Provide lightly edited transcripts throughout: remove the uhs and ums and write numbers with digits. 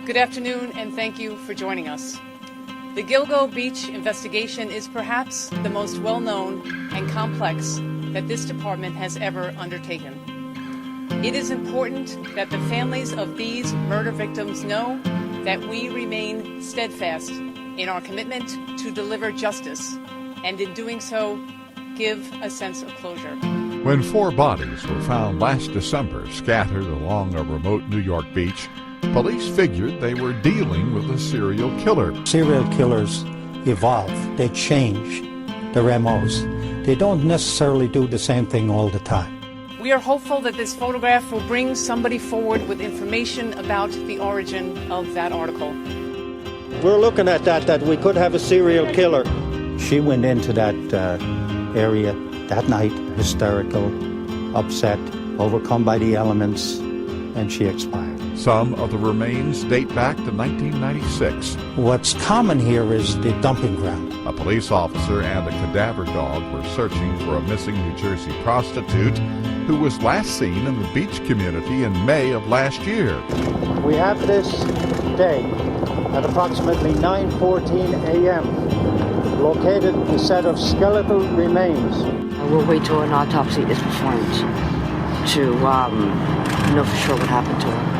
Good afternoon, and thank you for joining us. The Gilgo Beach investigation is perhaps the most well-known and complex that this department has ever undertaken. It is important that the families of these murder victims know that we remain steadfast in our commitment to deliver justice, and in doing so, give a sense of closure. When 4 bodies were found last December scattered along a remote New York beach, police figured they were dealing with a serial killer. Serial killers evolve. They change their MOs. They don't necessarily do the same thing all the time. We are hopeful that this photograph will bring somebody forward with information about the origin of that article. We're looking at that we could have a serial killer. She went into that area that night, hysterical, upset, overcome by the elements, and she expired. Some of the remains date back to 1996. What's common here is the dumping ground. A police officer and a cadaver dog were searching for a missing New Jersey prostitute who was last seen in the beach community in May of last year. We have this day at approximately 9:14 a.m. located a set of skeletal remains. We'll wait till an autopsy is performed to know for sure what happened to her.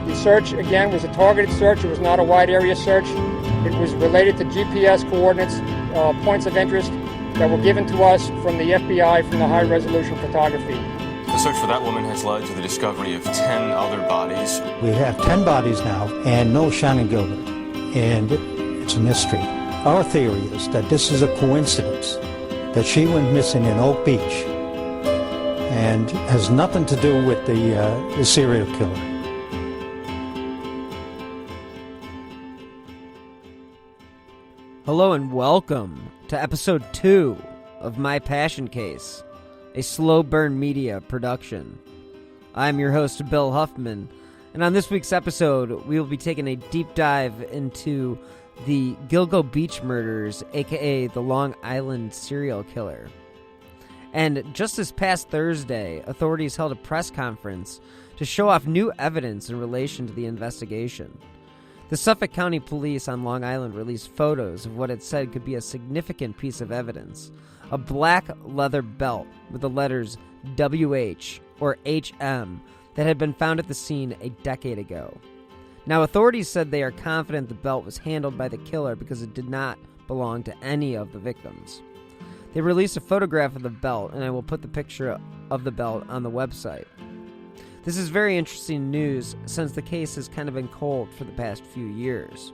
The search, again, was a targeted search. It was not a wide area search. It was related to GPS coordinates, points of interest that were given to us from the FBI from the high-resolution photography. The search for that woman has led to the discovery of 10 other bodies. We have 10 bodies now and no Shannon Gilbert, and it's a mystery. Our theory is that this is a coincidence, that she went missing in Oak Beach and has nothing to do with the serial killer. Hello and welcome to episode 2 of My Passion Case, a Slow Burn Media production. I'm your host, Bill Huffman, and on this week's episode, we will be taking a deep dive into the Gilgo Beach murders, aka the Long Island serial killer. And just this past Thursday, authorities held a press conference to show off new evidence in relation to the investigation. The Suffolk County Police on Long Island released photos of what it said could be a significant piece of evidence, a black leather belt with the letters WH or HM that had been found at the scene a decade ago. Now, authorities said they are confident the belt was handled by the killer because it did not belong to any of the victims. They released a photograph of the belt, and I will put the picture of the belt on the website. This is very interesting news since the case has kind of been cold for the past few years.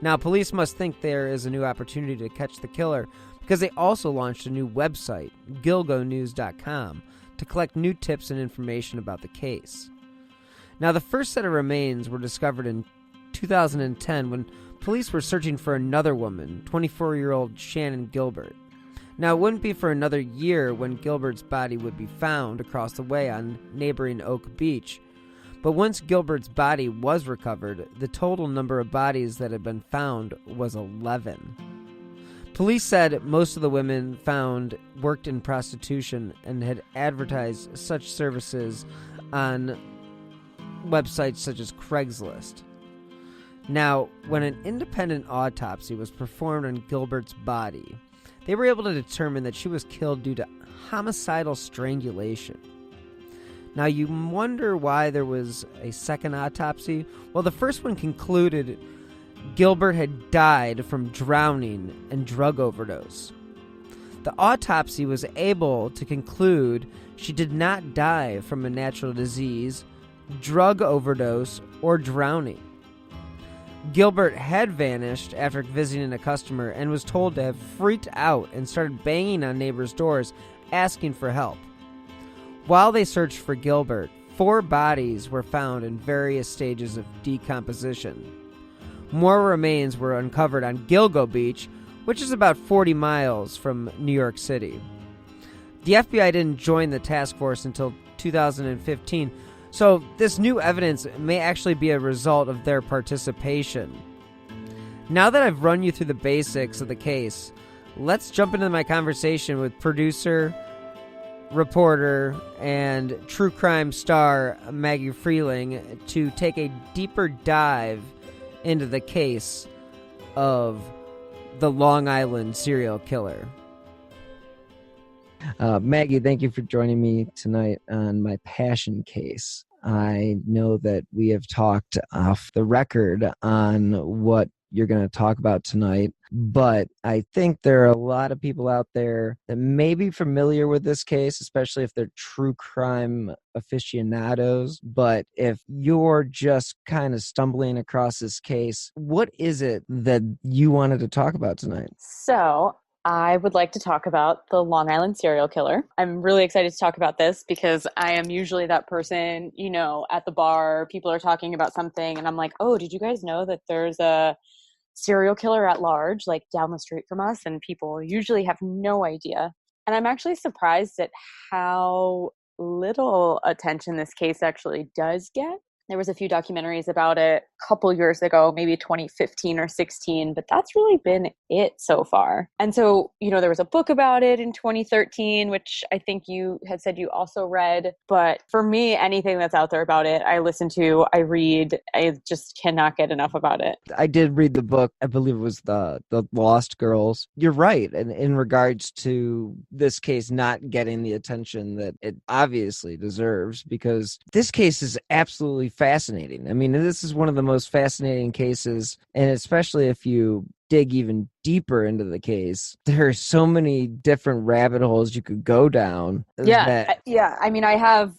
Now, police must think there is a new opportunity to catch the killer because they also launched a new website, gilgonews.com, to collect new tips and information about the case. Now, the first set of remains were discovered in 2010 when police were searching for another woman, 24-year-old Shannon Gilbert. Now, it wouldn't be for another year when Gilbert's body would be found across the way on neighboring Oak Beach. But once Gilbert's body was recovered, the total number of bodies that had been found was 11. Police said most of the women found worked in prostitution and had advertised such services on websites such as Craigslist. Now, when an independent autopsy was performed on Gilbert's body, they were able to determine that she was killed due to homicidal strangulation. Now, you wonder why there was a second autopsy? Well, the first one concluded Gilbert had died from drowning and drug overdose. The autopsy was able to conclude she did not die from a natural disease, drug overdose, or drowning. Gilbert had vanished after visiting a customer and was told to have freaked out and started banging on neighbors' doors asking for help. While they searched for Gilbert, 4 bodies were found in various stages of decomposition. More remains were uncovered on Gilgo Beach, which is about 40 miles from New York City. The FBI didn't join the task force until 2015, so this new evidence may actually be a result of their participation. Now that I've run you through the basics of the case, let's jump into my conversation with producer reporter and true crime star Maggie Freleng to take a deeper dive into the case of the Long Island serial killer. Maggie, thank you for joining me tonight on my passion case. I know that we have talked off the record on what you're going to talk about tonight, but I think there are a lot of people out there that may be familiar with this case, especially if they're true crime aficionados. But if you're just kind of stumbling across this case, what is it that you wanted to talk about tonight? So I would like to talk about the Long Island serial killer. I'm really excited to talk about this because I am usually that person, at the bar, people are talking about something and I'm like, oh, did you guys know that there's a serial killer at large, like down the street from us? And people usually have no idea. And I'm actually surprised at how little attention this case actually does get. There was a few documentaries about it a couple years ago, maybe 2015 or 16, but that's really been it so far. And so, there was a book about it in 2013, which I think you had said you also read. But for me, anything that's out there about it, I listen to, I read, I just cannot get enough about it. I did read the book. I believe it was the Lost Girls. You're right. And in regards to this case not getting the attention that it obviously deserves, because this case is absolutely fascinating. I mean, this is one of the most fascinating cases, and especially if you dig even deeper into the case, there are so many different rabbit holes you could go down. Yeah. I mean, I have,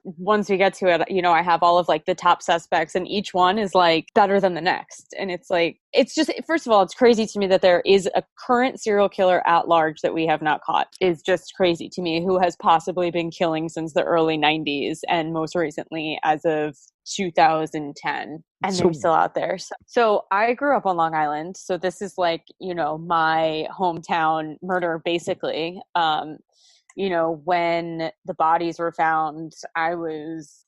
once we get to it, I have all of like the top suspects and each one is like better than the next. And it's like, it's just, first of all, it's crazy to me that there is a current serial killer at large that we have not caught. Is just crazy to me, who has possibly been killing since the early 90s and most recently as of 2010. And they're still out there. So I grew up on Long Island. So this is like, my hometown murder, basically. When the bodies were found, I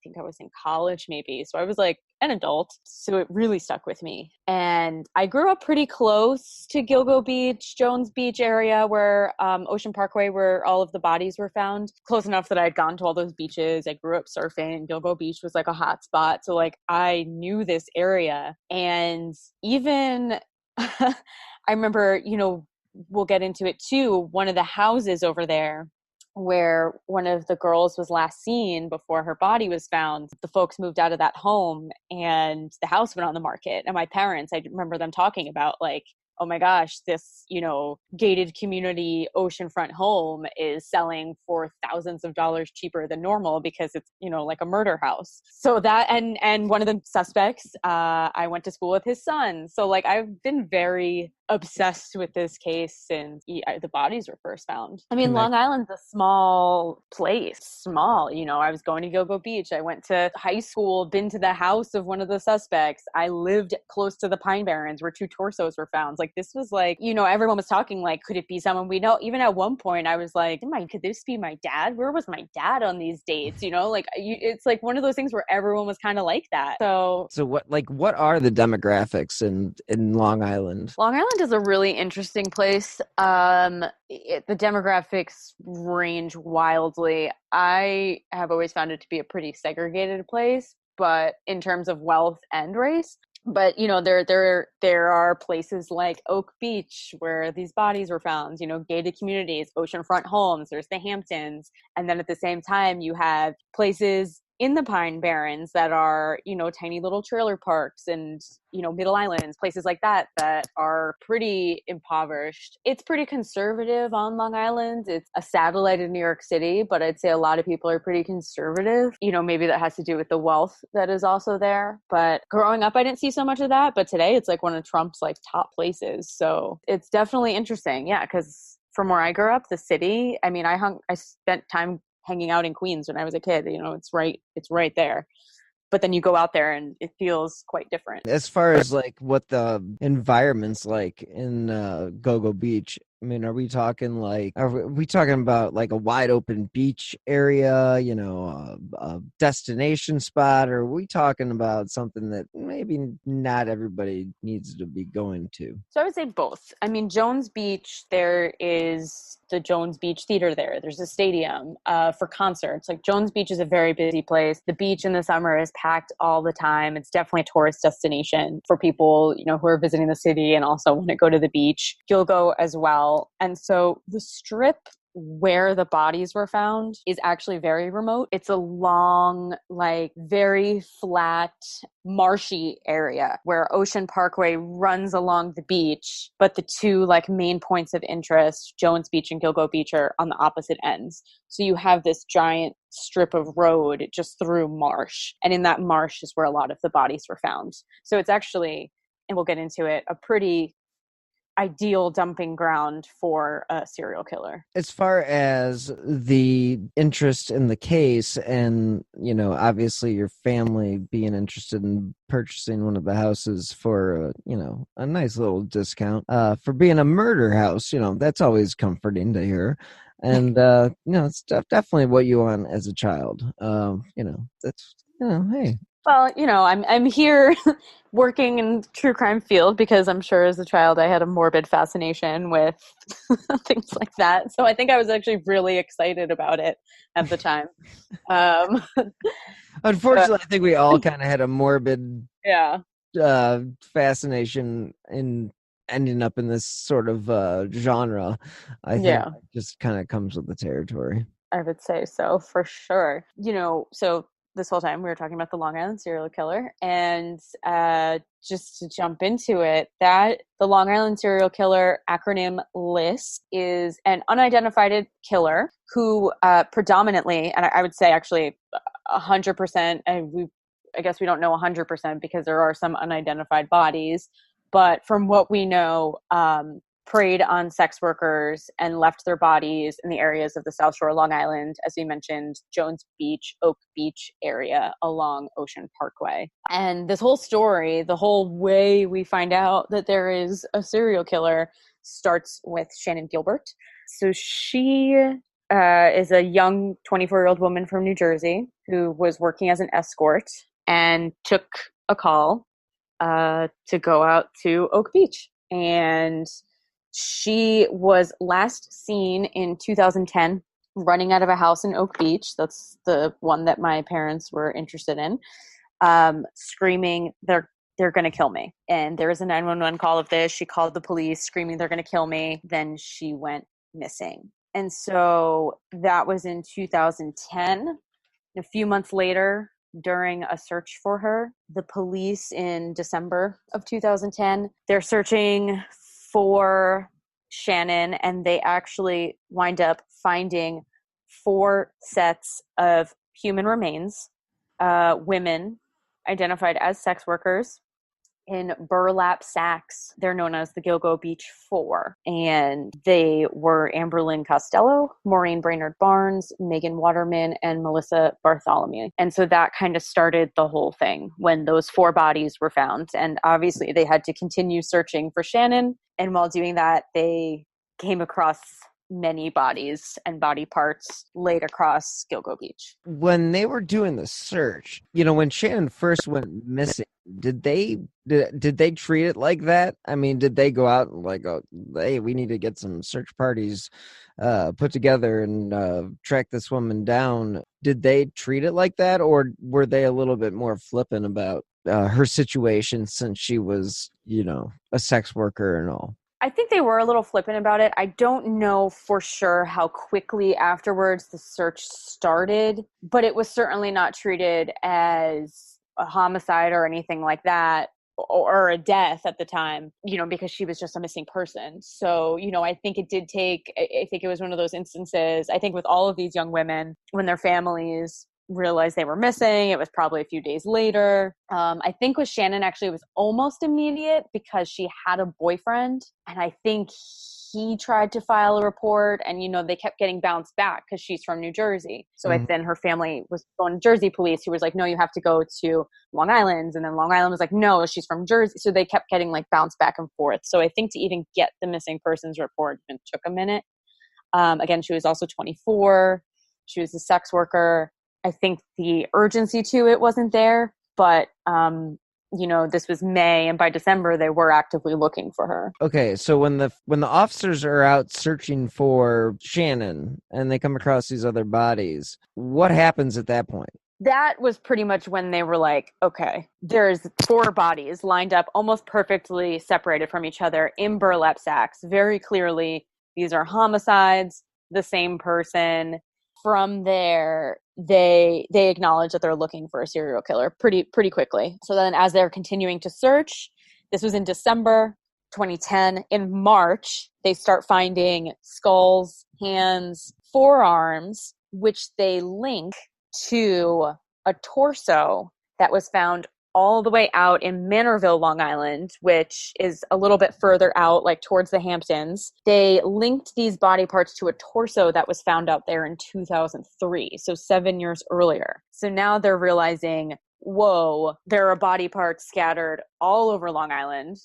think I was in college maybe. So I was like an adult. So it really stuck with me. And I grew up pretty close to Gilgo Beach, Jones Beach area where Ocean Parkway, where all of the bodies were found. Close enough that I'd gone to all those beaches. I grew up surfing. Gilgo Beach was like a hot spot. So like I knew this area. And even I remember, we'll get into it too. One of the houses over there where one of the girls was last seen before her body was found, the folks moved out of that home and the house went on the market. And my parents, I remember them talking about like, oh my gosh, this, gated community oceanfront home is selling for thousands of dollars cheaper than normal because it's, like a murder house. So that, and one of the suspects, I went to school with his son. So like, I've been very obsessed with this case since the bodies were first found. I mean, Long Island's a small place, I was going to Gilgo Beach. I went to high school, been to the house of one of the suspects. I lived close to the Pine Barrens where 2 torsos were found. Like this was like, everyone was talking like, could it be someone we know? Even at one point I was like, could this be my dad? Where was my dad on these dates? It's like one of those things where everyone was kind of like that. So what are the demographics in Long Island? Long Island is a really interesting place. The demographics range wildly. I have always found it to be a pretty segregated place, but in terms of wealth and race. But there are places like Oak Beach where these bodies were found, gated communities, oceanfront homes, there's the Hamptons. And then at the same time, you have places in the Pine Barrens that are, tiny little trailer parks and, Middle Islands, places like that are pretty impoverished. It's pretty conservative on Long Island. It's a satellite of New York City, but I'd say a lot of people are pretty conservative. Maybe that has to do with the wealth that is also there. But growing up, I didn't see so much of that. But today it's like one of Trump's like top places. So it's definitely interesting. Yeah, because from where I grew up, the city, I mean, I spent time hanging out in Queens when I was a kid. It's right there. But then you go out there and it feels quite different. As far as like what the environment's like in Gilgo Beach, I mean, are we talking about like a wide open beach area, a destination spot, or are we talking about something that maybe not everybody needs to be going to? So I would say both. I mean, Jones Beach, there is the Jones Beach Theater there. There's a stadium for concerts. Like Jones Beach is a very busy place. The beach in the summer is packed all the time. It's definitely a tourist destination for people, who are visiting the city and also want to go to the beach. Gilgo as well. And so the strip where the bodies were found is actually very remote. It's a long, like very flat, marshy area where Ocean Parkway runs along the beach, but the two like main points of interest, Jones Beach and Gilgo Beach, are on the opposite ends. So you have this giant strip of road just through marsh. And in that marsh is where a lot of the bodies were found. So it's actually, and we'll get into it, a pretty ideal dumping ground for a serial killer. As far as the interest in the case and, obviously your family being interested in purchasing one of the houses for, a nice little discount for being a murder house, that's always comforting to hear. And, it's definitely what you want as a child. That's, hey. Well, I'm here working in the true crime field because I'm sure as a child I had a morbid fascination with things like that. So I think I was actually really excited about it at the time. Unfortunately, I think we all kind of had a morbid fascination in ending up in this sort of genre. I think it just kind of comes with the territory. I would say so, for sure. So this whole time we were talking about the Long Island serial killer, and just to jump into it, that the Long Island serial killer acronym LIST is an unidentified killer who predominantly, and I would say actually 100%, and I guess we don't know 100% because there are some unidentified bodies, but from what we know, preyed on sex workers and left their bodies in the areas of the South Shore, Long Island, as we mentioned, Jones Beach, Oak Beach area along Ocean Parkway. And this whole story, the whole way we find out that there is a serial killer, starts with Shannon Gilbert. So she is a young 24-year-old woman from New Jersey who was working as an escort and took a call to go out to Oak Beach. And she was last seen in 2010 running out of a house in Oak Beach. That's the one that my parents were interested in, screaming, they're going to kill me. And there was a 911 call of this. She called the police screaming, they're going to kill me. Then she went missing. And so that was in 2010. A few months later, during a search for her, the police in December of 2010, they're searching for Shannon, and they actually wind up finding 4 sets of human remains, women identified as sex workers, in burlap sacks. They're known as the Gilgo Beach 4. And they were Amberlynn Costello, Maureen Brainerd Barnes, Megan Waterman, and Melissa Bartholomew. And so that kind of started the whole thing when those 4 bodies were found. And obviously they had to continue searching for Shannon. And while doing that, they came across many bodies and body parts laid across Gilgo Beach. When they were doing the search, when Shannon first went missing, did they treat it like that? I mean, did they go out and like, oh, hey, we need to get some search parties put together and track this woman down? Did they treat it like that, or were they a little bit more flippant about her situation since she was, a sex worker and all? I think they were a little flippant about it. I don't know for sure how quickly afterwards the search started, but it was certainly not treated as a homicide or anything like that, or a death at the time, because she was just a missing person. So, I think it did take, I think it was one of those instances, I think with all of these young women, when their families realized they were missing. It was probably a few days later. I think with Shannon, actually, it was almost immediate because she had a boyfriend. And I think he tried to file a report, and, they kept getting bounced back because she's from New Jersey. So then her family was going to Jersey police, who was like, no, you have to go to Long Island. And then Long Island was like, no, she's from Jersey. So they kept getting like bounced back and forth. So I think to even get the missing persons report, it took a minute. Again, she was also 24. She was a sex worker. I think the urgency to it wasn't there, but this was May, and by December they were actively looking for her. Okay, so when the officers are out searching for Shannon and they come across these other bodies, what happens at that point? That was pretty much when they were like, okay, there's 4 bodies lined up almost perfectly separated from each other in burlap sacks. Very clearly, these are homicides, the same person. From there, they acknowledge that they're looking for a serial killer pretty quickly. So then as they're continuing to search, this was in December 2010. In March, they start finding skulls, hands, forearms, which they link to a torso that was found all the way out in Manorville, Long Island, which is a little bit further out, like towards the Hamptons. They linked these body parts to a torso that was found out there in 2003, so 7 years earlier. So now they're realizing, whoa, there are body parts scattered all over Long Island,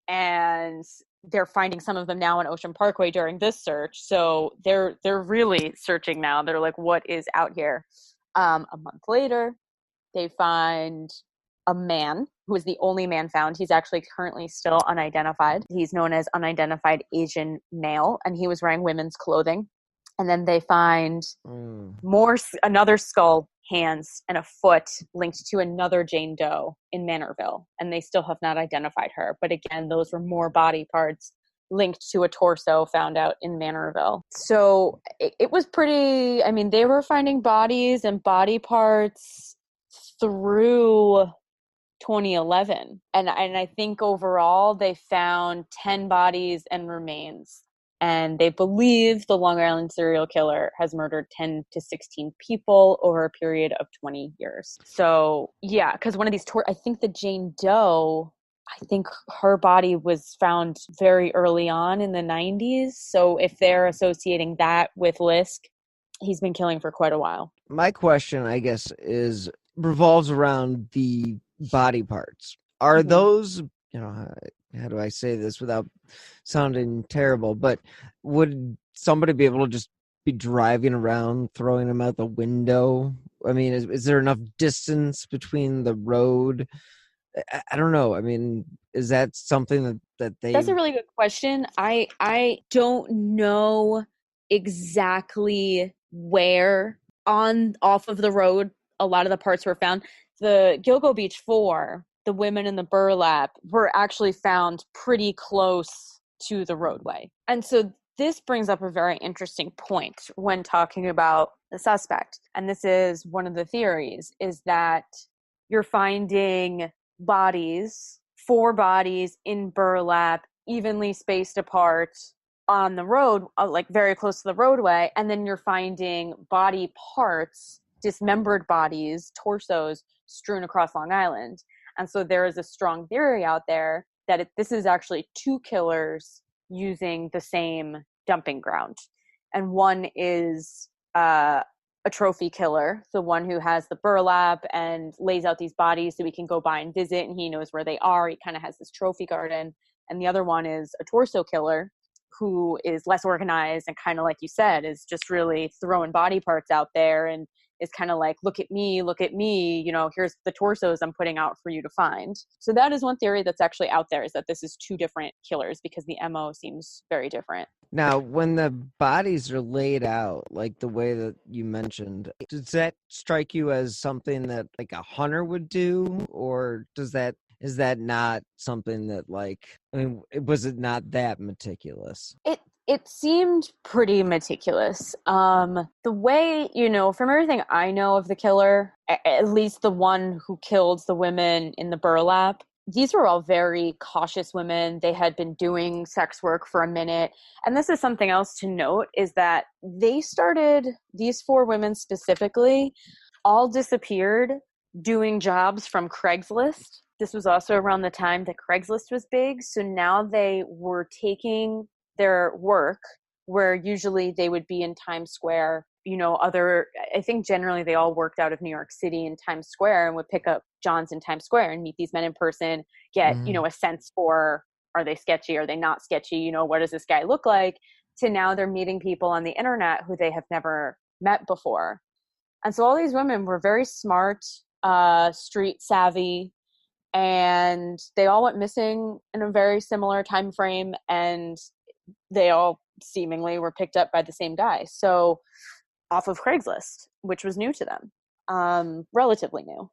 and they're finding some of them now on Ocean Parkway during this search. So they're really searching now. They're like, what is out here? A month later, they find a man who is the only man found. He's actually currently still unidentified. He's known as unidentified Asian male, and he was wearing women's clothing. And then they find another skull, hands, and a foot linked to another Jane Doe in Manorville. And they still have not identified her. But again, those were more body parts linked to a torso found out in Manorville. So it was pretty, they were finding bodies and body parts through 2011. And I think overall they found 10 bodies and remains. And they believe the Long Island serial killer has murdered 10 to 16 people over a period of 20 years. So, yeah, because one of these, I think the Jane Doe, I think her body was found very early on in the 90s. So if they're associating that with Lisk, he's been killing for quite a while. My question, I guess, revolves around the body parts. Are those, how do I say this without sounding terrible, but would somebody be able to just be driving around, throwing them out the window? Is there enough distance between the road? I don't know. Is that something that they... That's a really good question. I don't know exactly where off of the road a lot of the parts were found. The Gilgo Beach 4, the women in the burlap, were actually found pretty close to the roadway. And so this brings up a very interesting point when talking about the suspect. And this is one of the theories, is that you're finding bodies, 4 bodies in burlap, evenly spaced apart on the road, like very close to the roadway. And then you're finding body parts, dismembered bodies, torsos, strewn across Long Island. And so there is a strong theory out there that this is actually 2 killers using the same dumping ground. And one is a trophy killer, the one who has the burlap and lays out these bodies so we can go by and visit, and he knows where they are. He kind of has this trophy garden. And the other one is a torso killer who is less organized and kind of, like you said, is just really throwing body parts out there and is kind of like, look at me, here's the torsos I'm putting out for you to find. So that is one theory that's actually out there, is that this is 2 different killers because the MO seems very different. Now, when the bodies are laid out, like the way that you mentioned, does that strike you as something that like a hunter would do? Or is that not something that was it not that meticulous? It seemed pretty meticulous. The way, from everything I know of the killer, at least the one who killed the women in the burlap, these were all very cautious women. They had been doing sex work for a minute. And this is something else to note, is that these 4 women specifically all disappeared doing jobs from Craigslist. This was also around the time that Craigslist was big. So now they were taking their work where usually they would be in Times Square, I think generally they all worked out of New York City in Times Square and would pick up Johns in Times Square and meet these men in person, get, a sense for, are they sketchy? Are they not sketchy? What does this guy look like? To now they're meeting people on the internet who they have never met before. And so all these women were very smart, street savvy, and they all went missing in a very similar time frame, and they all seemingly were picked up by the same guy. So off of Craigslist, which was new to them, relatively new.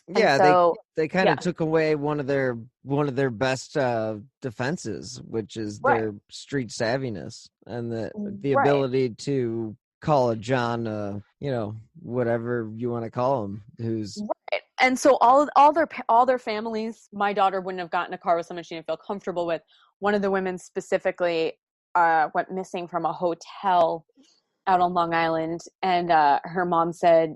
Yeah, so, they kind of took away one of their best defenses, which is their street savviness and the ability to call a John, whatever you want to call him, who's right. And so all their families, my daughter wouldn't have gotten a car with someone she didn't feel comfortable with. One of the women specifically went missing from a hotel out on Long Island, and her mom said,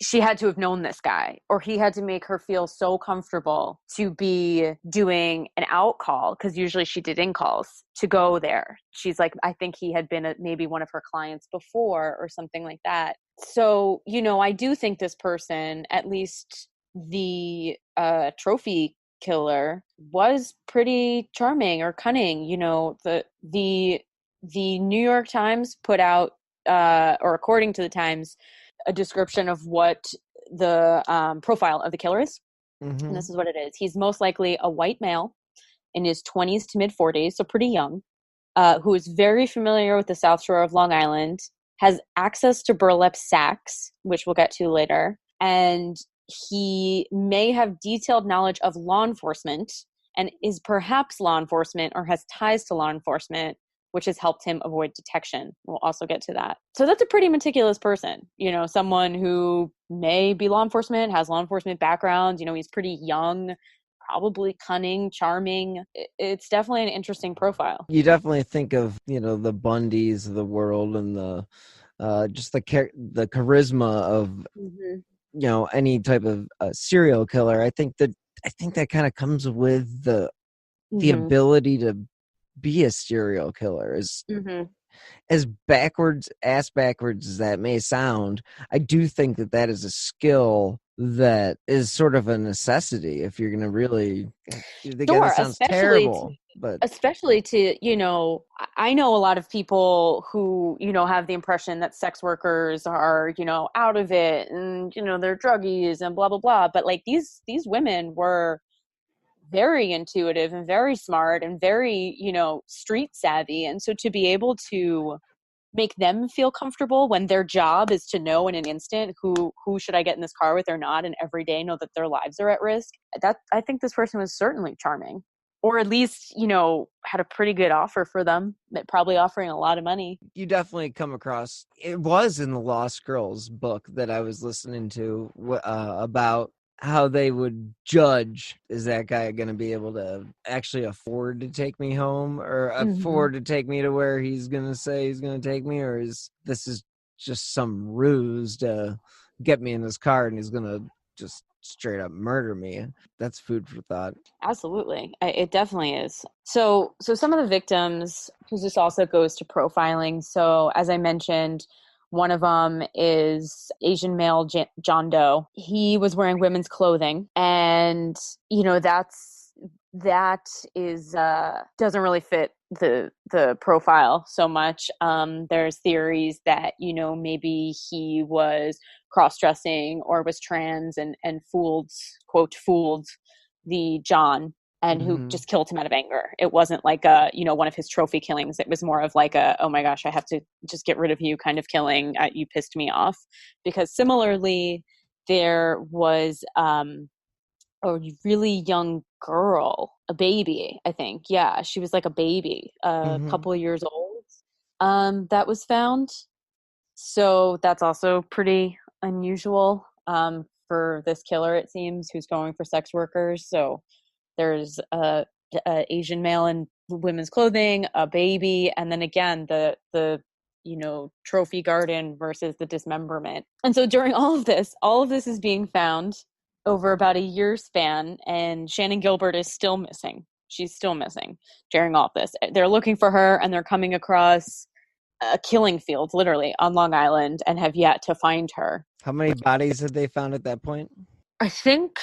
she had to have known this guy, or he had to make her feel so comfortable to be doing an out call, because usually she did in calls, to go there. She's like, I think he had been maybe one of her clients before or something like that. So, I do think this person, at least the trophy killer, was pretty charming or cunning. The New York Times put out, or according to the Times, a description of what the profile of the killer is. Mm-hmm. And this is what it is. He's most likely a white male in his 20s to mid 40s, so pretty young, who is very familiar with the South Shore of Long Island, has access to burlap sacks, which we'll get to later, and he may have detailed knowledge of law enforcement and is perhaps law enforcement or has ties to law enforcement, which has helped him avoid detection. We'll also get to that. So that's a pretty meticulous person, someone who may be law enforcement, has law enforcement background, he's pretty young, probably cunning, charming. It's definitely an interesting profile. You definitely think of, the Bundys of the world and the just the charisma of, any type of serial killer. I think that kind of comes with the ability to be a serial killer. As backwards as that may sound, I do think that is a skill that is sort of a necessity if you're going to really. That sounds terrible, but especially to I know a lot of people who have the impression that sex workers are out of it and they're druggies and blah blah blah. But like these women were very intuitive and very smart and very, street savvy. And so to be able to make them feel comfortable when their job is to know in an instant who should I get in this car with or not, and every day know that their lives are at risk, that I think this person was certainly charming, or at least, had a pretty good offer for them, probably offering a lot of money. You definitely come across, it was in the Lost Girls book that I was listening to about how they would judge, is that guy going to be able to actually afford to take me home, or afford to take me to where he's going to say he's going to take me, or is just some ruse to get me in this car and he's going to just straight up murder me? That's food for thought. Absolutely. It definitely is. So some of the victims, because this also goes to profiling. So as I mentioned, one of them is Asian male John Doe. He was wearing women's clothing, and that is doesn't really fit the profile so much. There's theories that maybe he was cross-dressing or was trans and fooled the John, and who just killed him out of anger. It wasn't like one of his trophy killings. It was more of like oh my gosh, I have to just get rid of you kind of killing. You pissed me off. Because similarly, there was a really young girl, a baby, I think. Yeah, she was like a baby, a couple of years old, that was found. So that's also pretty unusual for this killer, it seems, who's going for sex workers. So there's a Asian male in women's clothing, a baby, and then again the trophy garden versus the dismemberment. And so during all of this is being found over about a year span, and Shannon Gilbert is still missing. She's still missing during all of this. They're looking for her, and they're coming across a killing field, literally, on Long Island, and have yet to find her. How many bodies had they found at that point? I think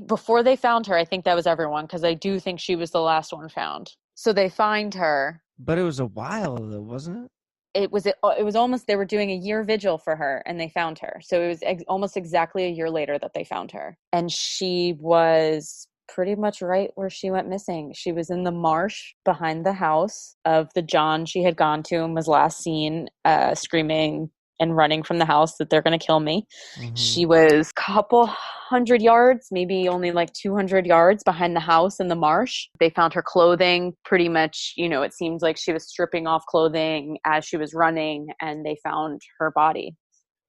before they found her, I think that was everyone, because I do think she was the last one found. So they find her. But it was a while, though, wasn't it? It was almost, they were doing a year vigil for her, and they found her. So it was almost exactly a year later that they found her. And she was pretty much right where she went missing. She was in the marsh behind the house of the John she had gone to and was last seen screaming and running from the house that they're going to kill me. Mm-hmm. She was a couple hundred yards, maybe only like 200 yards behind the house in the marsh. They found her clothing pretty much, it seems like she was stripping off clothing as she was running, and they found her body.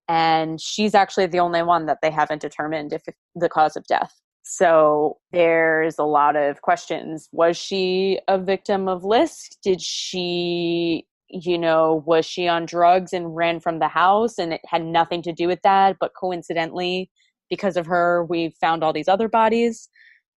And she's actually the only one that they haven't determined if the cause of death. So there's a lot of questions. Was she a victim of Lisk? Did she, was she on drugs and ran from the house and it had nothing to do with that? But coincidentally, because of her, we found all these other bodies.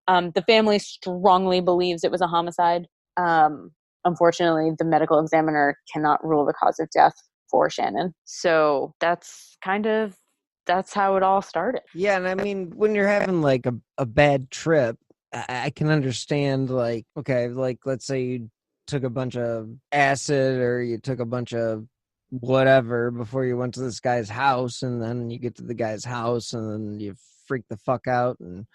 The family strongly believes it was a homicide. Unfortunately, the medical examiner cannot rule the cause of death for Shannon. So that's how it all started. Yeah, and I mean, when you're having like a bad trip, I can understand, like, okay, like let's say you took a bunch of acid or you took a bunch of whatever before you went to this guy's house, and then you get to the guy's house and then you freak the fuck out and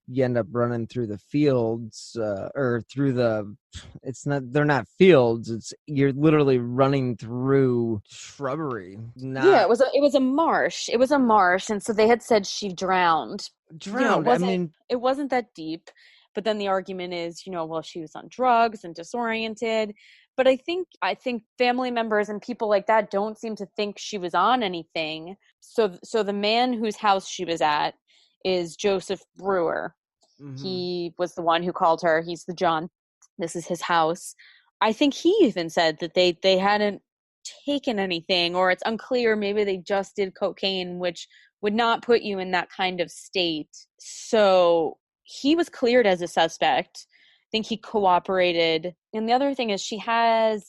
you end up running through the fields or through they're not fields, you're literally running through shrubbery. Yeah, it was a marsh, and so they had said she drowned. It wasn't that deep, but then the argument is, well, she was on drugs and disoriented. But I think family members and people like that don't seem to think she was on anything. So the man whose house she was at is Joseph Brewer. Mm-hmm. He was the one who called her. He's the John. This is his house. I think he even said that they hadn't taken anything, or it's unclear. Maybe they just did cocaine, which would not put you in that kind of state. So he was cleared as a suspect. I think he cooperated. And the other thing is she had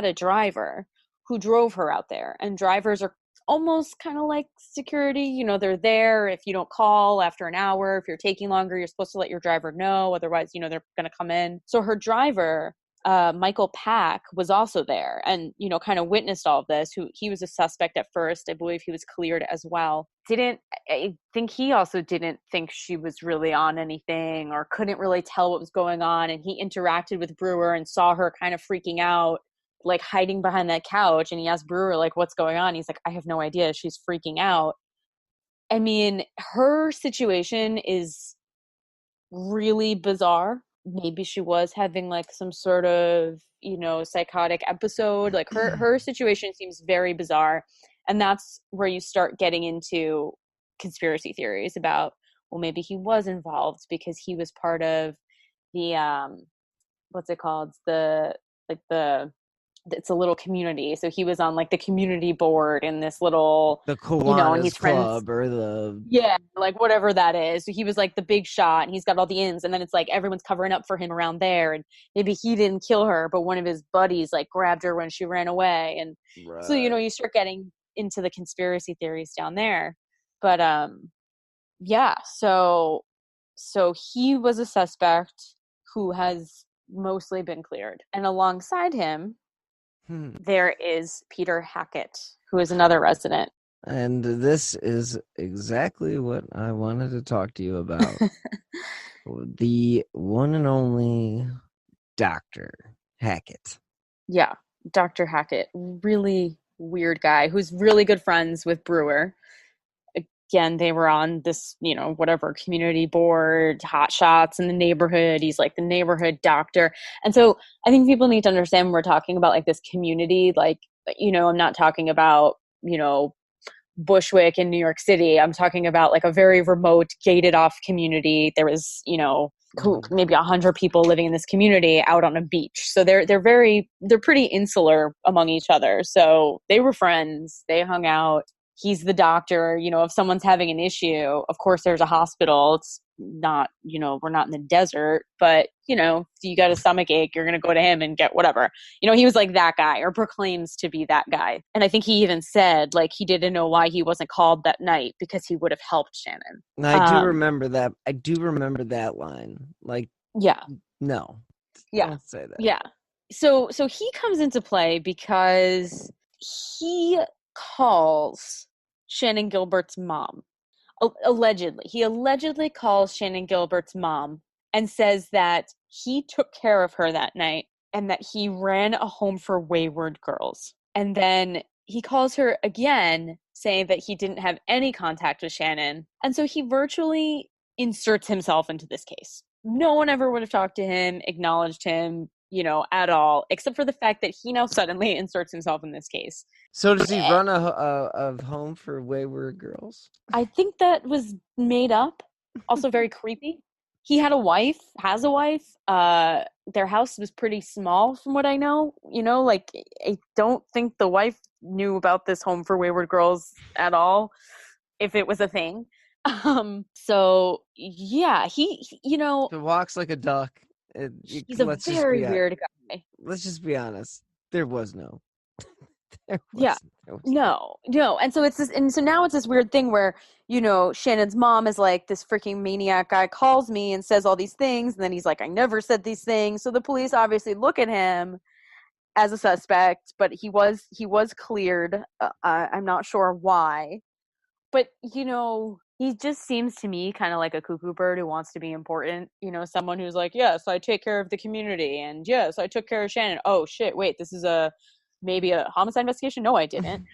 a driver who drove her out there, and drivers are almost kind of like security. They're there if you don't call after an hour. If you're taking longer, you're supposed to let your driver know. Otherwise, they're going to come in. So her driver, Michael Pack, was also there and, kind of witnessed all of this. He was a suspect at first. I believe he was cleared as well. I think he also didn't think she was really on anything or couldn't really tell what was going on. And he interacted with Brewer and saw her kind of freaking out, like hiding behind that couch. And he asked Brewer, like, what's going on? He's like, I have no idea. She's freaking out. I mean, her situation is really bizarre. Maybe she was having like some sort of, psychotic episode. Like her situation seems very bizarre. And that's where you start getting into conspiracy theories about, well, maybe he was involved because he was part of the, what's it called? It's a little community. So he was on like the community board in this little, the Kiwanis and he's Club friends, or the, yeah, like whatever that is. So he was like the big shot and he's got all the ins, and then it's like everyone's covering up for him around there, and maybe he didn't kill her, but one of his buddies like grabbed her when she ran away. And right. So, you start getting into the conspiracy theories down there. But yeah, so he was a suspect who has mostly been cleared. And alongside him, there is Peter Hackett, who is another resident. And this is exactly what I wanted to talk to you about. The one and only Dr. Hackett. Yeah, Dr. Hackett. Really weird guy who's really good friends with Brewer. Again, they were on this, whatever community board, hot shots in the neighborhood. He's like the neighborhood doctor. And so I think people need to understand when we're talking about like this community, like, I'm not talking about, Bushwick in New York City. I'm talking about like a very remote, gated off community. There was, maybe 100 people living in this community out on a beach. So they're pretty insular among each other. So they were friends. They hung out. He's the doctor. If someone's having an issue, of course there's a hospital. It's not, we're not in the desert, but if you got a stomach ache, you're going to go to him and get whatever. He was like that guy, or proclaims to be that guy. And I think he even said like he didn't know why he wasn't called that night, because he would have helped Shannon. I do remember that. I do remember that line. Like, yeah, no, yeah, don't say that. Yeah. So he comes into play because he calls Shannon Gilbert's mom. Allegedly. He allegedly calls Shannon Gilbert's mom and says that he took care of her that night and that he ran a home for wayward girls. And then he calls her again, saying that he didn't have any contact with Shannon. And so he virtually inserts himself into this case. No one ever would have talked to him, acknowledged him, at all, except for the fact that he now suddenly inserts himself in this case. So does he run a home for wayward girls? I think that was made up. Also very creepy. He had has a wife. Their house was pretty small from what I know. I don't think the wife knew about this home for wayward girls at all, if it was a thing. So yeah, he walks like a duck. He's a very weird guy. Let's just be honest. There was no. No. And so now it's this weird thing where, Shannon's mom is like, this freaking maniac guy calls me and says all these things. And then he's like, I never said these things. So the police obviously look at him as a suspect, but he was cleared. I'm not sure why, but he just seems to me kind of like a cuckoo bird who wants to be important. Someone who's like, yes, I take care of the community. And yes, I took care of Shannon. Oh shit. Wait, this is maybe a homicide investigation? No, I didn't.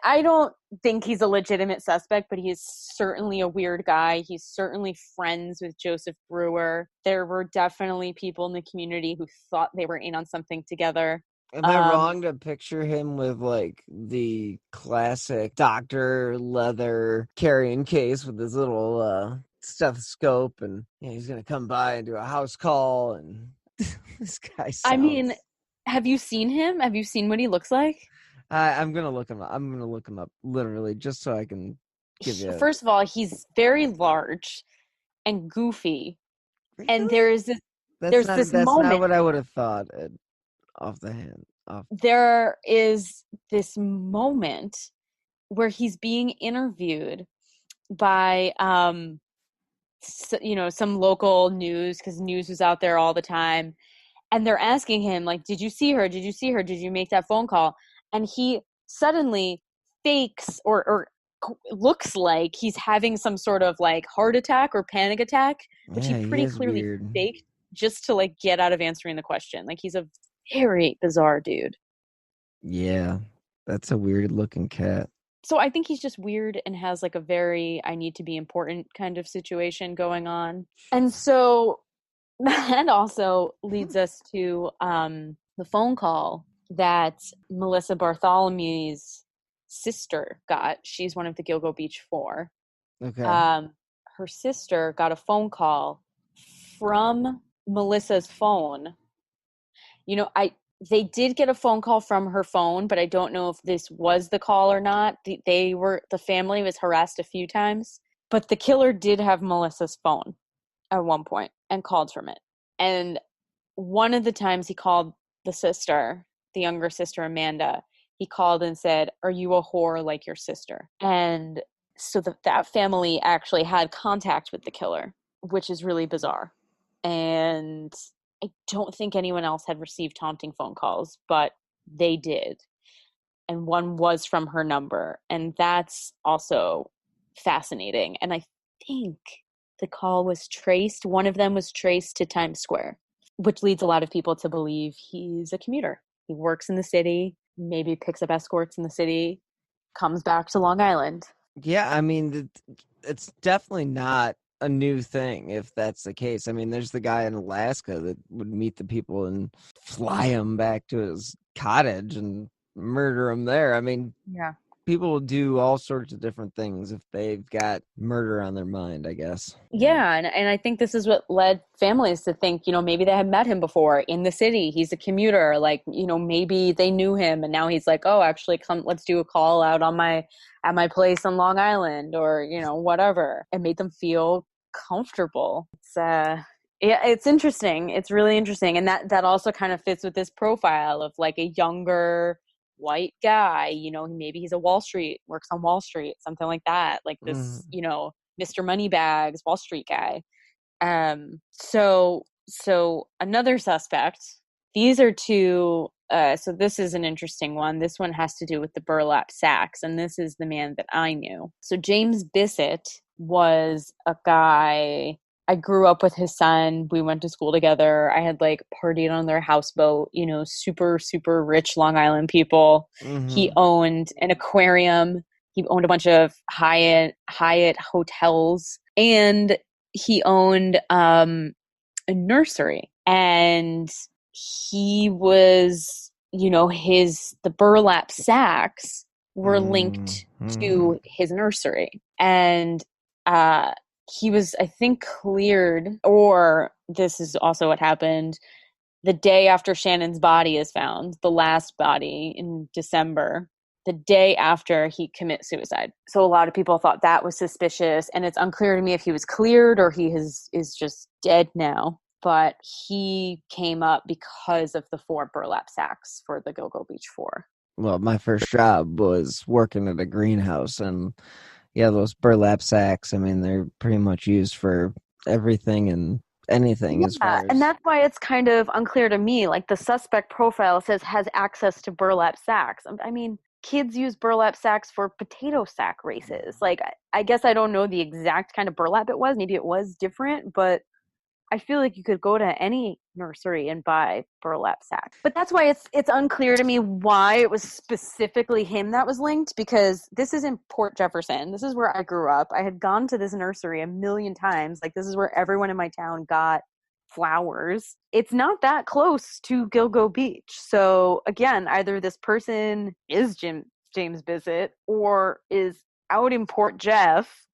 I don't think he's a legitimate suspect, but he is certainly a weird guy. He's certainly friends with Joseph Brewer. There were definitely people in the community who thought they were in on something together. Am I wrong to picture him with like the classic doctor leather carrying case with his little stethoscope, and he's gonna come by and do a house call, and this guy sounds... I mean, have you seen him? Have you seen what he looks like? I'm gonna look him up. I'm gonna look him up literally just so I can give you. First of all, he's very large and goofy, really? And there's this That's moment. not what I would have thought off the hand. There is this moment where he's being interviewed by some local news, because news was out there all the time. And they're asking him, like, did you see her? Did you see her? Did you make that phone call? And he suddenly fakes or looks like he's having some sort of like heart attack or panic attack, which he pretty clearly faked just to like get out of answering the question. Like, he's a very bizarre dude. Yeah, that's a weird looking cat. So I think he's just weird and has like a very I need to be important kind of situation going on. And so that also leads us to the phone call that Melissa Bartholomew's sister got. She's one of the Gilgo Beach Four. Okay. Her sister got a phone call from Melissa's phone. They did get a phone call from her phone, but I don't know if this was the call or not. The family was harassed a few times, but the killer did have Melissa's phone at one point and called from it. And one of the times he called the sister, the younger sister, Amanda, he called and said, "Are you a whore like your sister?" And so that family actually had contact with the killer, which is really bizarre. And I don't think anyone else had received taunting phone calls, but they did. And one was from her number. And that's also fascinating. And I think the call was traced. One of them was traced to Times Square, which leads a lot of people to believe he's a commuter. He works in the city, maybe picks up escorts in the city, comes back to Long Island. Yeah, I mean, it's definitely not a new thing if that's the case. I mean, there's the guy in Alaska that would meet the people and fly them back to his cottage and murder them there. I mean, yeah, people will do all sorts of different things if they've got murder on their mind, I guess. Yeah, and I think this is what led families to think, maybe they had met him before in the city. He's a commuter, like, maybe they knew him and now he's like, oh, actually come, let's do a call out at my place on Long Island, or, whatever. It made them feel comfortable. It's interesting. It's really interesting. And that also kind of fits with this profile of like a younger white guy, maybe he's works on Wall Street, something like that. Like this, Mr. Moneybags, Wall Street guy. So another suspect, these are two, so this is an interesting one. This one has to do with the burlap sacks, and this is the man that I knew. So James Bissett was a guy, I grew up with his son. We went to school together. I had like partied on their houseboat, super, super rich Long Island people. Mm-hmm. He owned an aquarium. He owned a bunch of Hyatt hotels, and he owned a nursery. And he was, the burlap sacks were linked to his nursery. And he was, I think, cleared, or this is also what happened, the day after Shannon's body is found, the last body in December, the day after he commits suicide. So a lot of people thought that was suspicious, and it's unclear to me if he was cleared or he is just dead now. But he came up because of the 4 burlap sacks for the Gilgo Beach 4. Well, my first job was working at a greenhouse, and yeah, those burlap sacks, I mean, they're pretty much used for everything and anything. As far as... and that's why it's kind of unclear to me. Like the suspect profile says has access to burlap sacks. I mean, kids use burlap sacks for potato sack races. Like, I guess I don't know the exact kind of burlap it was. Maybe it was different, but I feel like you could go to any nursery and buy burlap sacks. But that's why it's unclear to me why it was specifically him that was linked, because this is in Port Jefferson. This is where I grew up. I had gone to this nursery a million times. Like, this is where everyone in my town got flowers. It's not that close to Gilgo Beach. So again, either this person is James Bissett or is out in Port Jeff,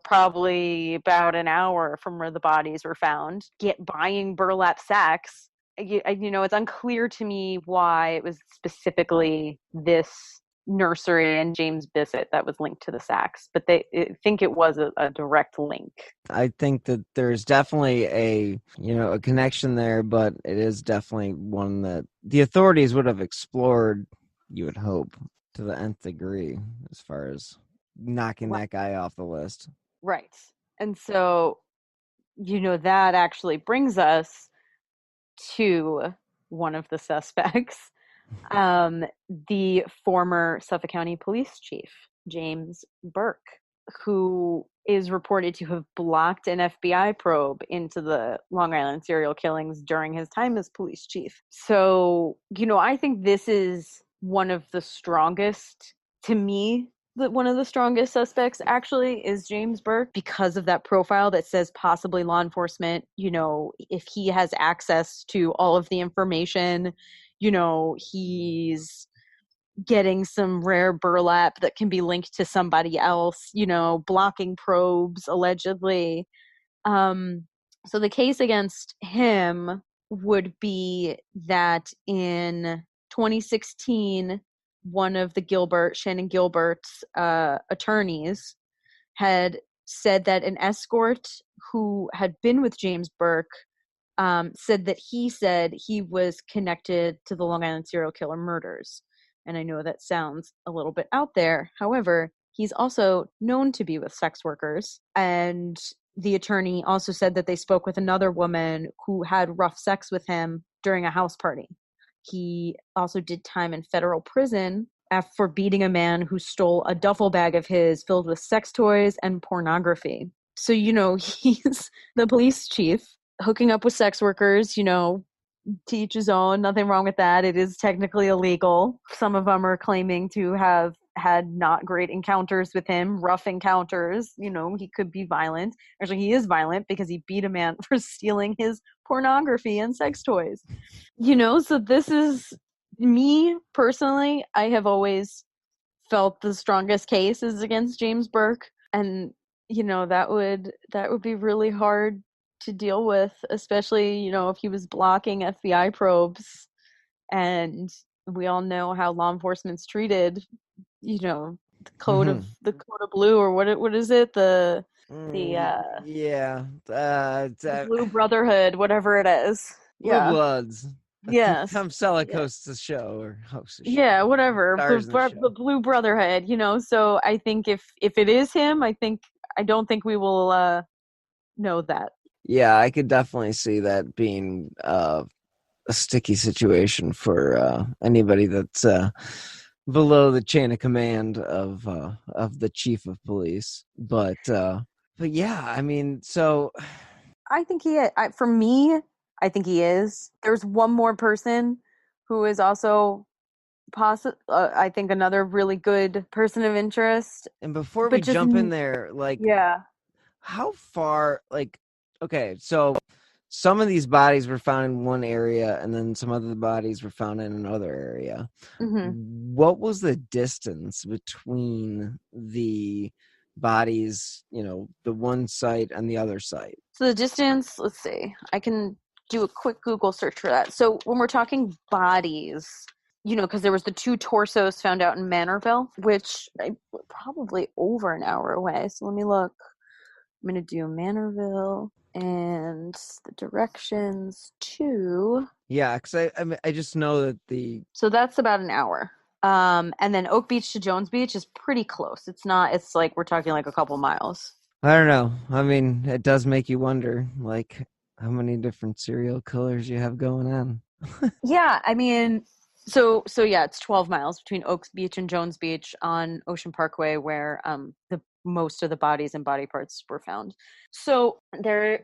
probably about an hour from where the bodies were found, buying burlap sacks. It's unclear to me why it was specifically this nursery and James Bissett that was linked to the sacks, but I think it was a direct link. I think that there's definitely a connection there, but it is definitely one that the authorities would have explored, you would hope, to the nth degree as far as knocking that guy off the list. Right. And so, that actually brings us to one of the suspects, the former Suffolk County Police Chief, James Burke, who is reported to have blocked an FBI probe into the Long Island serial killings during his time as police chief. So, I think this is one of the strongest, to me, one of the strongest suspects actually is James Burke, because of that profile that says possibly law enforcement, if he has access to all of the information, he's getting some rare burlap that can be linked to somebody else, blocking probes allegedly. So the case against him would be that in 2016, one of the Shannon Gilbert's attorneys had said that an escort who had been with James Burke said that he was connected to the Long Island serial killer murders. And I know that sounds a little bit out there. However, he's also known to be with sex workers. And the attorney also said that they spoke with another woman who had rough sex with him during a house party. He also did time in federal prison for beating a man who stole a duffel bag of his filled with sex toys and pornography. So, he's the police chief hooking up with sex workers, to each his own. Nothing wrong with that. It is technically illegal. Some of them are claiming to have had not great encounters with him, rough encounters. He could be violent. Actually, he is violent because he beat a man for stealing his pornography and sex toys. So this is me personally. I have always felt the strongest case is against James Burke, and that would be really hard to deal with, especially if he was blocking FBI probes, and we all know how law enforcement's treated. The code of blue, or what is it, the Blue Brotherhood, whatever it is. Blue Bloods. Yes. Tom Selleck hosts the show, or hosts the show. Yeah, whatever. Stars in the show. The Blue Brotherhood, So I think if it is him, I don't think we will know that. Yeah, I could definitely see that being a sticky situation for anybody that's below the chain of command of the chief of police. But yeah, I mean, so I think for me, I think he is. There's one more person who is also I think another really good person of interest. And before we jump in there, how far, okay, so some of these bodies were found in one area, and then some other bodies were found in another area. Mm-hmm. What was the distance between the bodies, the one site and the other site? So the distance, let's see, I can do a quick Google search for that. So when we're talking bodies, because there was the 2 torsos found out in Manorville, which probably over an hour away. So let me look. I'm going to do Manorville and the directions to... Yeah, because I just know that So that's about an hour. And then Oak Beach to Jones Beach is pretty close. It's like we're talking like a couple miles. I don't know. I mean, it does make you wonder, how many different serial killers you have going on. Yeah, I mean... So yeah, it's 12 miles between Oak Beach and Jones Beach on Ocean Parkway, where the most of the bodies and body parts were found. So the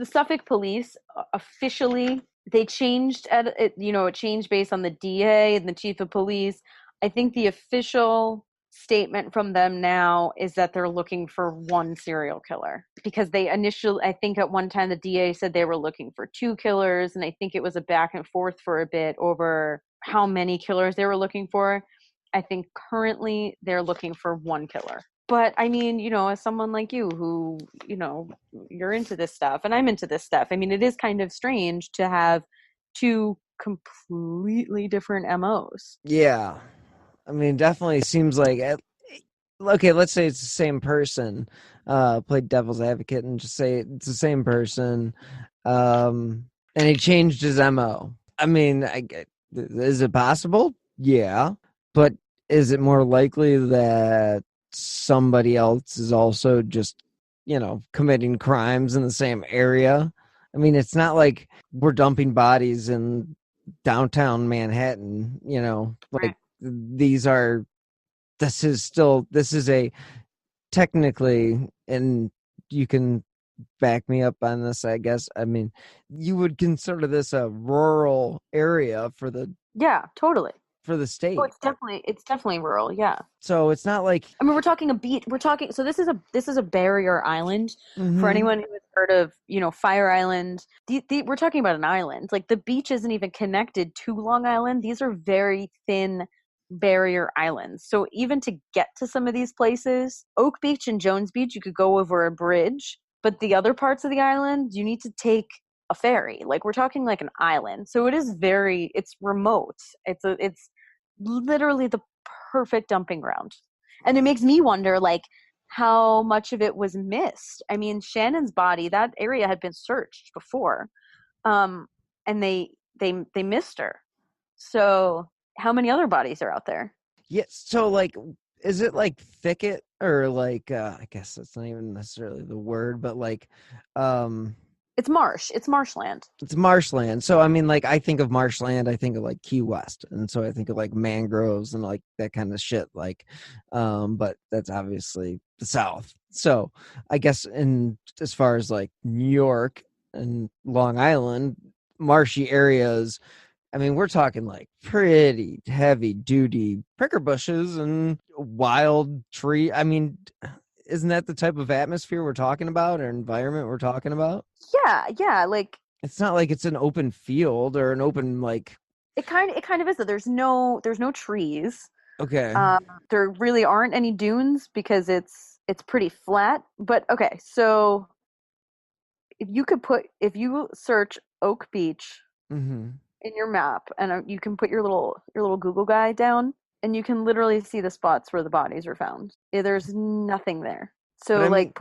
Suffolk police officially, they changed it changed based on the DA and the chief of police. I think the official statement from them now is that they're looking for one serial killer, because I think at one time the DA said they were looking for 2 killers, and I think it was a back and forth for a bit over how many killers they were looking for. I think currently they're looking for 1 killer. But I mean, as someone like you who, you're into this stuff and I'm into this stuff, I mean, it is kind of strange to have 2 completely different MOs. Yeah. I mean, definitely seems like, okay, let's say it's the same person, play devil's advocate and just say it's the same person, and he changed his MO. I mean, is it possible? Yeah. But is it more likely that somebody else is also just, committing crimes in the same area? I mean, it's not like we're dumping bodies in downtown Manhattan, Right. This is a technically, and you can back me up on this, I guess. I mean, you would consider this a rural area for the state. Oh, it's definitely rural. Yeah. So it's not like, I mean, we're talking a beach. So this is a barrier island. mm-hmm. For anyone who has heard of, Fire Island. We're talking about an island. Like, the beach isn't even connected to Long Island. These are very thin barrier islands. So even to get to some of these places, Oak Beach and Jones Beach, you could go over a bridge, but the other parts of the island, you need to take a ferry. Like, we're talking like an island. So it's remote. It's literally the perfect dumping ground. And it makes me wonder, how much of it was missed. I mean, Shannon's body, that area had been searched before, and they missed her. So how many other bodies are out there? Yeah, so is it like thicket, or I guess that's not even necessarily the word, but it's marsh. It's marshland. It's marshland. So I mean, I think of marshland, I think of Key West, and so I think of mangroves and that kind of shit. But that's obviously the South. So I guess as far as New York and Long Island, marshy areas, I mean, we're talking pretty heavy duty pricker bushes and wild tree. I mean, isn't that the type of atmosphere we're talking about, or environment we're talking about? Yeah. It's not like it's an open field or an open It kind of is. That there's no trees. Okay. There really aren't any dunes because it's pretty flat. But okay, so if you search Oak Beach Mm-hmm. in your map, and you can put your little Google guide down, and you can literally see the spots where the bodies are found. There's nothing there. But So I mean, like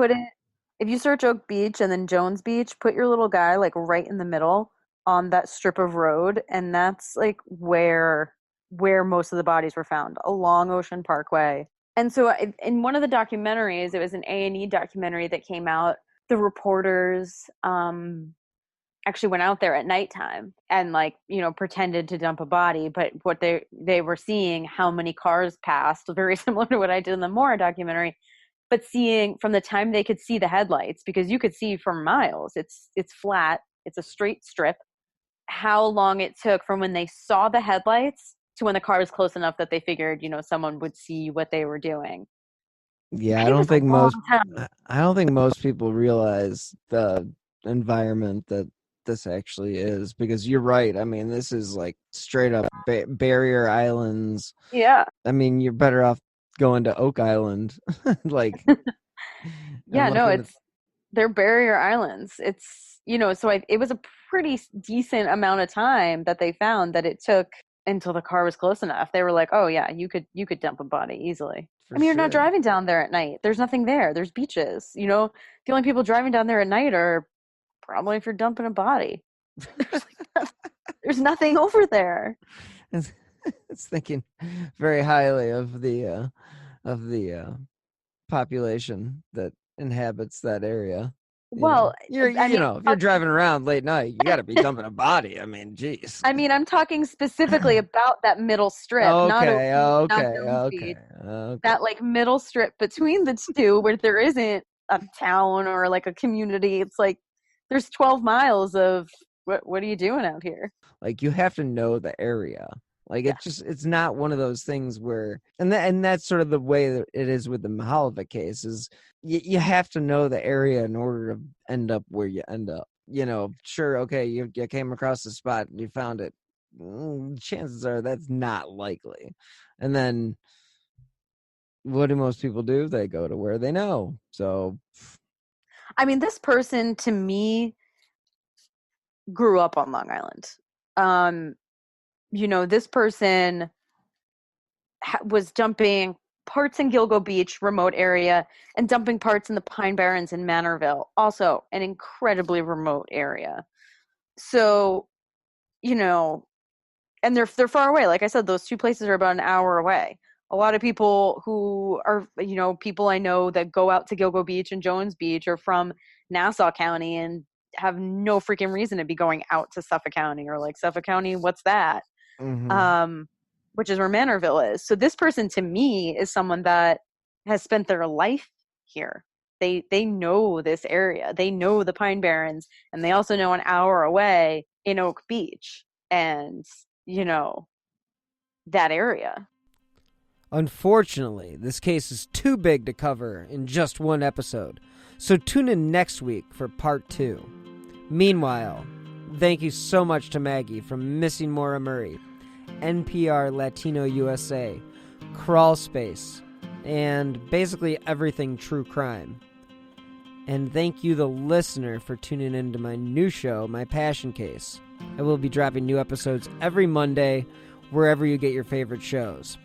if you search Oak Beach and then Jones Beach, put your little guy like right in the middle on that strip of road, and that's like where most of the bodies were found, along Ocean Parkway. And so in one of the documentaries, it was an A&E documentary that came out. The reporters actually went out there at nighttime and like, pretended to dump a body, but what they were seeing how many cars passed, very similar to what I did in the Mora documentary, but seeing from the time they could see the headlights, because you could see for miles, it's flat, it's a straight strip, how long it took from when they saw the headlights to when the car was close enough that they figured, someone would see what they were doing. yeah, It was a long time. I don't think most people realize the environment that this actually is, because you're right. I mean, this is like straight up barrier islands. Yeah. I mean, you're better off going to Oak Island. Like, Yeah, and no, they're barrier islands. It's, so it was a pretty decent amount of time that they found that it took until the car was close enough. They were like, oh yeah, you could dump a body easily. For I mean, you're sure. not driving down there at night. There's nothing there. There's beaches. The only people driving down there at night are probably if you're dumping a body. There's nothing over there. It's thinking very highly of the population that inhabits that area. Well, if you're driving around late night, you got to be dumping a body. I mean, geez. I mean, I'm talking specifically about that middle strip, not Jones Beach. That like middle strip between the two, where there isn't a town or like a community. It's like there's 12 miles of what are you doing out here? Like, you have to know the area. Like, it's not one of those things where, and that's sort of the way that it is with the Mihaljevic case, is you have to know the area in order to end up where you end up. Sure, okay, you came across the spot and you found it. Chances are that's not likely. And then what do most people do? They go to where they know. So, I mean, this person to me grew up on Long Island. This person was dumping parts in Gilgo Beach, remote area, and dumping parts in the Pine Barrens in Manorville, also an incredibly remote area. So, and they're far away. Like I said, those two places are about an hour away. A lot of people who are, people I know that go out to Gilgo Beach and Jones Beach are from Nassau County and have no freaking reason to be going out to Suffolk County, or like, Suffolk County, what's that? mm-hmm. Which is where Manorville is. So this person to me is someone that has spent their life here. They know this area. They know the Pine Barrens, and they also know an hour away in Oak Beach and, that area. Unfortunately, this case is too big to cover in just one episode, so tune in next week for part 2. Meanwhile, thank you so much to Maggie from Missing Maura Murray, NPR Latino USA, Crawl Space, and basically everything true crime. And thank you, the listener, for tuning in to my new show, My Passion Case. I will be dropping new episodes every Monday, wherever you get your favorite shows.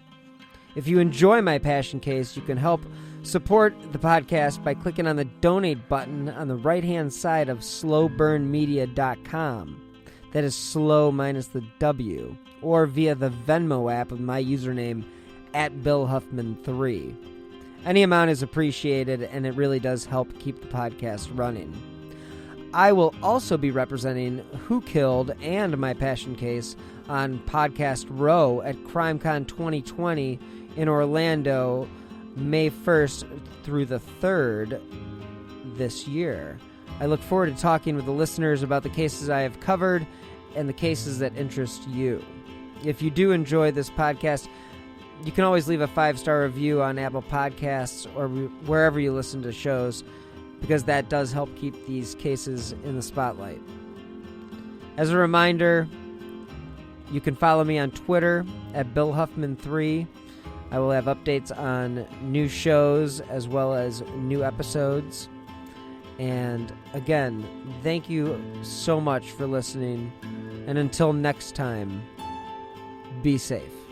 If you enjoy My Passion Case, you can help support the podcast by clicking on the donate button on the right-hand side of slowburnmedia.com. That is slow minus the W. Or via the Venmo app with my username @BillHuffman3. Any amount is appreciated, and it really does help keep the podcast running. I will also be representing Who Killed and My Passion Case on Podcast Row at CrimeCon 2020 in Orlando, May 1st through the 3rd this year. I look forward to talking with the listeners about the cases I have covered and the cases that interest you. If you do enjoy this podcast, you can always leave a 5-star review on Apple Podcasts or wherever you listen to shows, because that does help keep these cases in the spotlight. As a reminder, you can follow me on Twitter @BillHuffman3. I will have updates on new shows as well as new episodes. And again, thank you so much for listening. And until next time, be safe.